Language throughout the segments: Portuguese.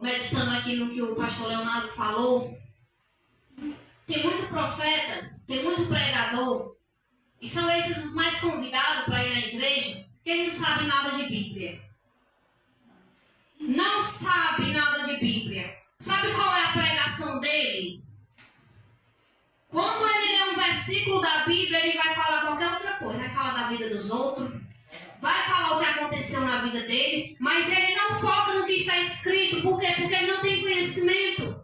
meditando aqui no que o pastor Leonardo falou, tem muito profeta, tem muito pregador, e são esses os mais convidados para ir na igreja, que eles não sabem nada de Bíblia. Não sabe nada de Bíblia. Sabe qual é a pregação dele? Quando ele lê um versículo da Bíblia, ele vai falar qualquer outra coisa. Vai falar da vida dos outros, vai falar o que aconteceu na vida dele, mas ele não foca no que está escrito. Por quê? Porque ele não tem conhecimento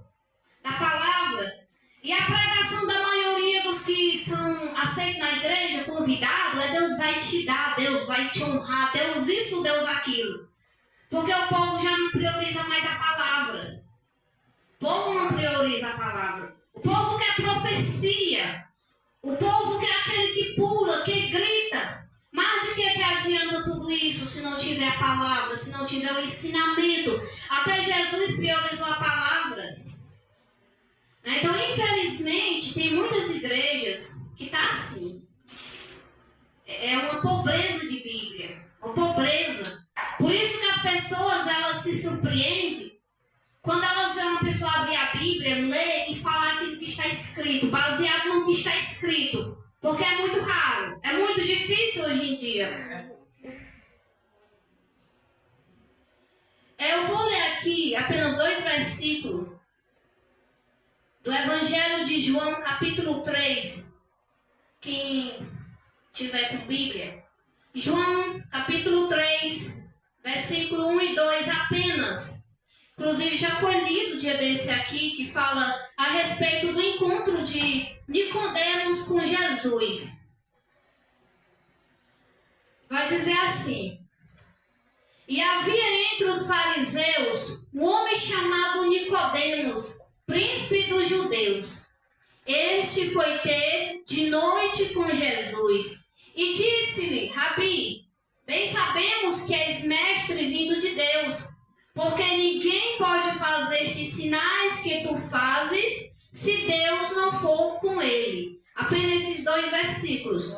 da palavra. E a pregação da maioria dos que são aceitos na igreja, convidado, é Deus vai te dar, Deus vai te honrar, Deus isso, Deus aquilo. Porque o povo já não prioriza mais a palavra. O povo não prioriza a palavra. O povo quer profecia. O povo quer aquele que pula, que grita. Mas de que adianta tudo isso se não tiver a palavra, se não tiver o ensinamento? Até Jesus priorizou a palavra. Então, infelizmente, tem muitas igrejas que estão assim. É uma pobreza de Bíblia. Uma pobreza. Por isso que as pessoas, elas se surpreendem quando elas veem uma pessoa abrir a Bíblia, ler e falar aquilo que está escrito, baseado no que está escrito. Porque é muito raro. É muito difícil hoje em dia. Eu vou ler aqui apenas 2 versículos do Evangelho de João, capítulo 3. Quem tiver com Bíblia. João, capítulo 3, versículo 1 e 2 apenas. Inclusive já foi lido o dia desse aqui, que fala a respeito do encontro de Nicodemos com Jesus. Vai dizer assim: e havia entre os fariseus um homem chamado Nicodemos, príncipe dos judeus. Este foi ter de noite com Jesus e disse-lhe: Rabi, bem sabemos que és mestre vindo de Deus, porque ninguém pode fazer estes sinais que tu fazes se Deus não for com ele. Apenas esses 2 versículos.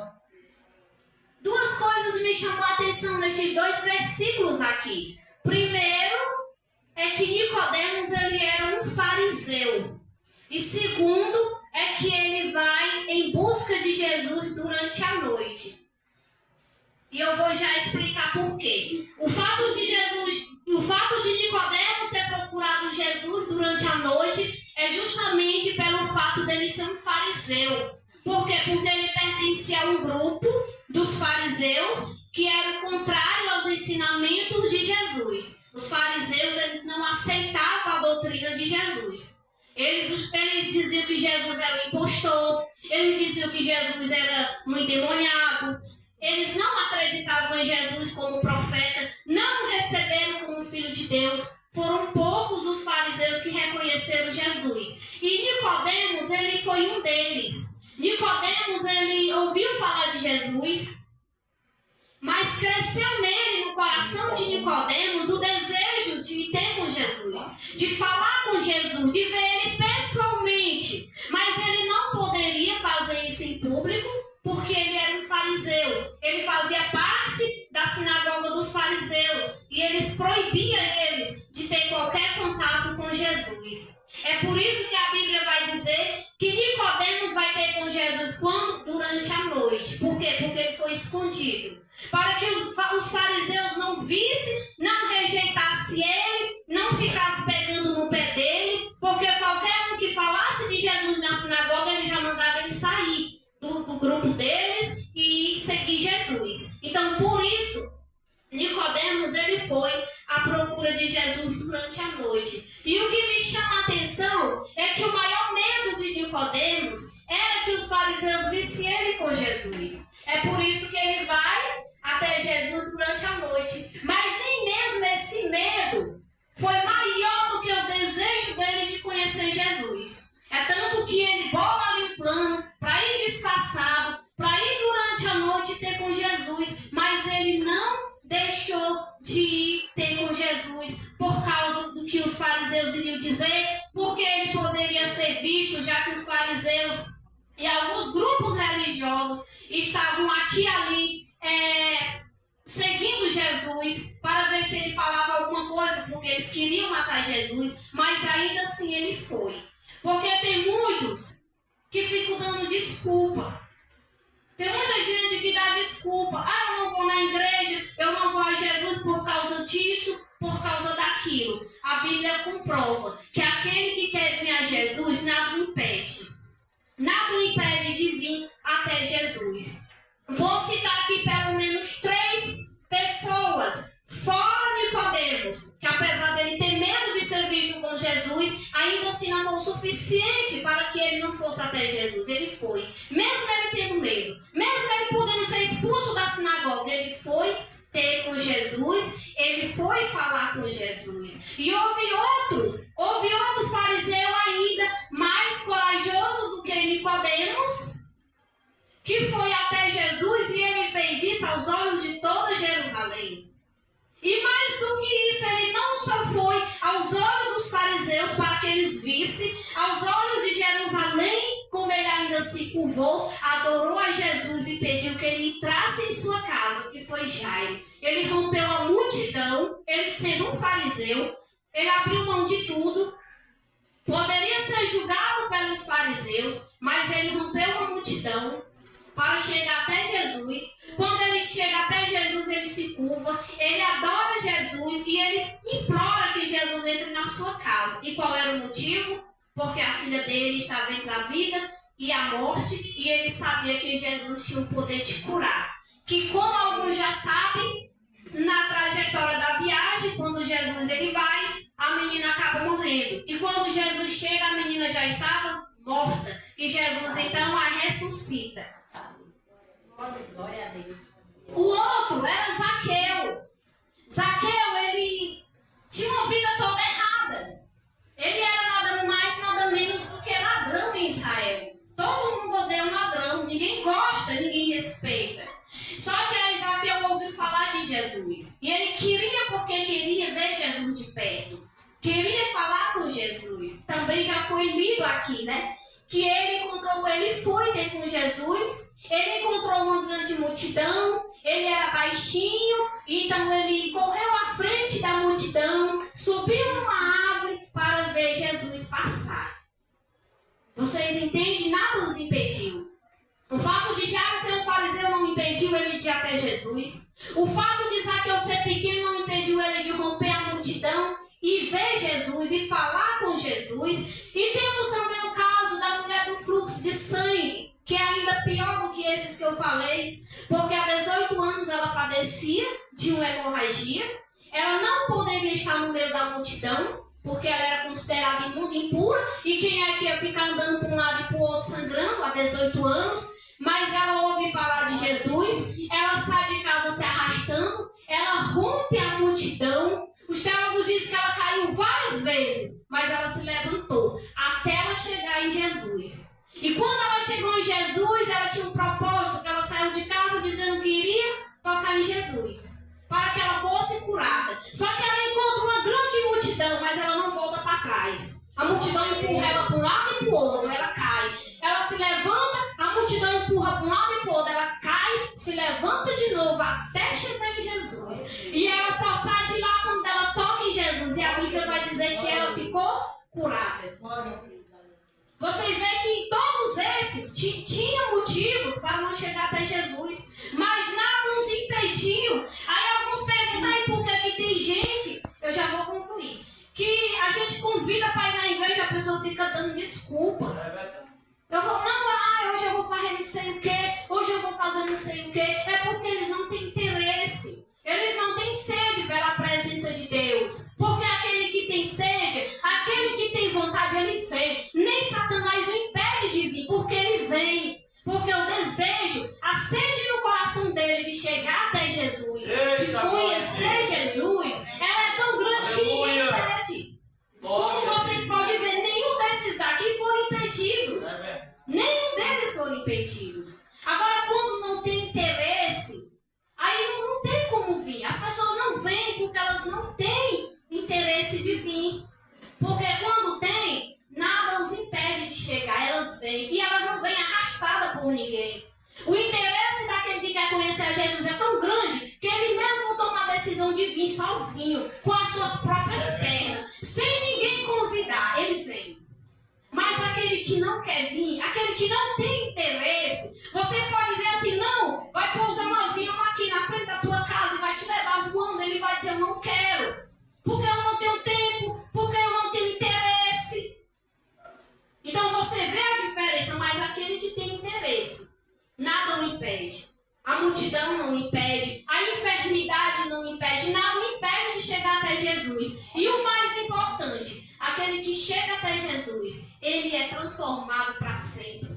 2 coisas me chamam a atenção nesses 2 versículos aqui. Primeiro, é que Nicodemos ele era um fariseu. E segundo, é que ele vai em busca de Jesus durante a noite. E eu vou já explicar por quê. O fato de Nicodemos ter procurado Jesus durante a noite é justamente pelo fato dele ser um fariseu. Por quê? Porque ele pertencia a um grupo dos fariseus que era contrário aos ensinamentos de Jesus. Os fariseus, eles não aceitavam a doutrina de Jesus. Eles diziam que Jesus era um impostor, eles diziam que Jesus era um endemoniado. Eles não acreditavam em Jesus como profeta, não o receberam como filho de Deus. Foram poucos os fariseus que reconheceram Jesus. E Nicodemos, ele foi um deles. Nicodemos, ele ouviu falar de Jesus, mas cresceu nele, no coração de Nicodemos, o desejo de ter com Jesus, de falar com Jesus, de ver ele pessoalmente. Mas ele não poderia fazer isso em público, porque ele era um fariseu. Ele fazia parte da sinagoga dos fariseus e eles proibiam eles de ter qualquer contato com Jesus. É por isso que a Bíblia vai dizer que Nicodemos vai ter com Jesus quando? Durante a noite. Por quê? Porque ele foi escondido. Para que os fariseus não vissem, não rejeitassem ele, não ficassem pegando no pé dele, porque qualquer um que falasse de Jesus na sinagoga, ele já mandava ele sair do grupo deles e seguir Jesus. Então, por isso, Nicodemos, ele foi à procura de Jesus durante a noite. E o que me chama a atenção é que o maior medo de Nicodemos era que os fariseus vissem ele com Jesus. É por isso que ele vai até Jesus durante a noite. Mas nem mesmo esse medo foi maior do que o desejo dele de conhecer Jesus. É tanto que ele bola ali um plano para ir disfarçado, para ir durante a noite ter com Jesus. Mas ele não deixou de ir ter com Jesus por causa do que os fariseus iriam dizer, porque ele poderia ser visto, já que os fariseus e alguns grupos religiosos estavam aqui e ali seguindo Jesus, para ver se ele falava alguma coisa, porque eles queriam matar Jesus, mas ainda assim ele foi. Porque tem muitos que ficam dando desculpa. Tem muita gente que dá desculpa. Ah, eu não vou na igreja, eu não vou a Jesus por causa disso, por causa daquilo. A Bíblia comprova que aquele que quer vir a Jesus, nada o impede. Nada o impede de vir até Jesus. Vou citar aqui pelo menos 3 pessoas, fora Nicodemos, que apesar dele ter medo de ser visto com Jesus, ainda assim não foi o suficiente para que ele não fosse até Jesus. Ele foi, mesmo ele tendo medo, mesmo ele podendo ser expulso da sinagoga, ele foi ter com Jesus, ele foi falar com Jesus. E houve outro fariseu ainda mais corajoso do que Nicodemos, que foi até Jesus, e ele fez isso aos olhos de toda Jerusalém. E mais do que isso, ele não só foi aos olhos dos fariseus para que eles vissem, aos olhos de Jerusalém, como ele ainda se curvou, adorou a Jesus e pediu que ele entrasse em sua casa, que foi Jairo. Ele rompeu a multidão, ele sendo um fariseu, ele abriu mão de tudo, poderia ser julgado pelos fariseus, mas ele rompeu a multidão para chegar até Jesus. Quando ele chega até Jesus, ele se curva, ele adora Jesus e ele implora que Jesus entre na sua casa. E qual era o motivo? Porque a filha dele estava entre a vida e a morte, e ele sabia que Jesus tinha o poder de curar. Que, como alguns já sabem, na trajetória da viagem, quando Jesus ele vai, a menina acaba morrendo. E quando Jesus chega, a menina já estava morta. E Jesus então a ressuscita. Glória a Deus. O outro era Zaqueu. Zaqueu, ele tinha uma vida toda errada. Ele era nada mais, nada menos do que ladrão em Israel. Todo mundo odeia um ladrão, ninguém gosta, ninguém respeita. Só que aí Zaqueu ouviu falar de Jesus. E ele porque queria ver Jesus de perto. Queria falar com Jesus. Também já foi lido aqui, né? Que ele foi ter com Jesus. Ele encontrou uma grande multidão, ele era baixinho, então ele correu à frente da multidão, subiu numa árvore para ver Jesus passar. Vocês entendem? Nada os impediu. O fato de Jairo ser um fariseu não impediu ele de ir até Jesus. O fato de Zaqueu ser pequeno não impediu ele de romper a multidão e ver Jesus e falar com Jesus. E temos também o caso da mulher do fluxo de sangue, que é ainda pior do que esses que eu falei, porque há 18 anos ela padecia de uma hemorragia, ela não poderia estar no meio da multidão, porque ela era considerada imunda, impura, e quem é que ia ficar andando para um lado e para o outro sangrando há 18 anos, mas ela ouve falar de Jesus, ela sai de casa se arrastando, ela rompe a multidão. Os teólogos dizem que ela caiu várias vezes, mas ela se levantou até ela chegar em Jesus. E quando ela chegou em Jesus, ela tinha um propósito, que ela saiu de casa dizendo que iria tocar em Jesus, para que ela fosse curada. Só que ela encontra uma grande multidão, mas ela não volta para trás. A multidão empurra ela para um lado e para o outro, ela cai. Ela se levanta, a multidão empurra para um lado e para o outro, ela cai, se levanta de novo até chegar em Jesus. E ela só sai de lá quando ela toca em Jesus. E a Bíblia vai dizer que ela ficou curada. Vocês veem que todos esses tinham motivos para não chegar até Jesus, mas nada os impediu. Aí alguns perguntam aí por que tem gente, eu já vou concluir, que a gente convida para ir na igreja, a pessoa fica dando desculpa. Hoje eu vou fazer não sei o que, hoje eu vou fazer não sei o que. É porque eles não têm interesse, eles não têm sede pela presença de Deus. Porque aquele que tem sede, aquele que tem vontade, ele vem. Nem Satanás o impede de vir, porque ele vem. Porque o desejo, a sede no coração dele de chegar até Jesus, de conhecer Jesus, ela é tão grande que ninguém impede. Como vocês podem ver, nenhum desses daqui foram impedidos. Nenhum deles foram impedidos. Agora, quando não tem interesse, aí não tem como vir. As pessoas não vêm porque elas não têm interesse de vir. Porque quando tem, nada os impede de chegar. Elas vêm. E elas não vêm arrastadas por ninguém. O interesse daquele que quer conhecer a Jesus é tão grande que ele mesmo decisão de vir sozinho, com as suas próprias pernas, sem ninguém convidar, ele vem. Mas aquele que não quer vir, aquele que não tem interesse, você pode dizer assim, não, vai pousar um avião aqui na frente da tua casa e vai te levar voando. Ele vai dizer, eu não quero, porque eu não tenho tempo, porque eu não tenho interesse. Então você vê a diferença, mas aquele que tem interesse, nada o impede. A multidão não impede, a enfermidade não impede, nada o impede de chegar até Jesus. E o mais importante, aquele que chega até Jesus, ele é transformado para sempre.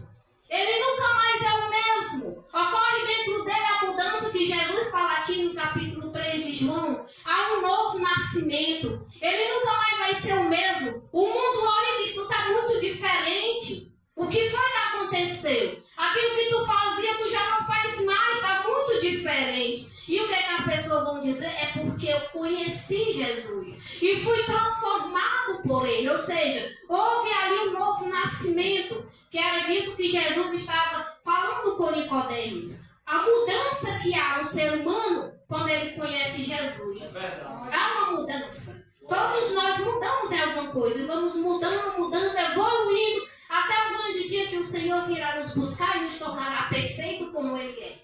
Ele nunca mais é o mesmo. Ocorre dentro dele a mudança que Jesus fala aqui no capítulo 3 de João. Há um novo nascimento. Ele nunca mais vai ser o mesmo. O mundo olha e diz, tu está muito diferente. O que foi que aconteceu? Aquilo que tu fazia, tu já não faz mais, está muito diferente. E o que as pessoas vão dizer é porque eu conheci Jesus e fui transformado por ele. Ou seja, houve ali um novo nascimento, que era disso que Jesus estava falando com Nicodemos. A mudança que há no ser humano quando ele conhece Jesus. Há uma mudança. Todos nós mudamos em alguma coisa e vamos mudando, evoluindo, até o grande dia que o Senhor virá nos buscar e nos tornará perfeito como Ele é.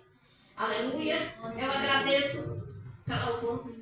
Aleluia. Eu agradeço pela oportunidade.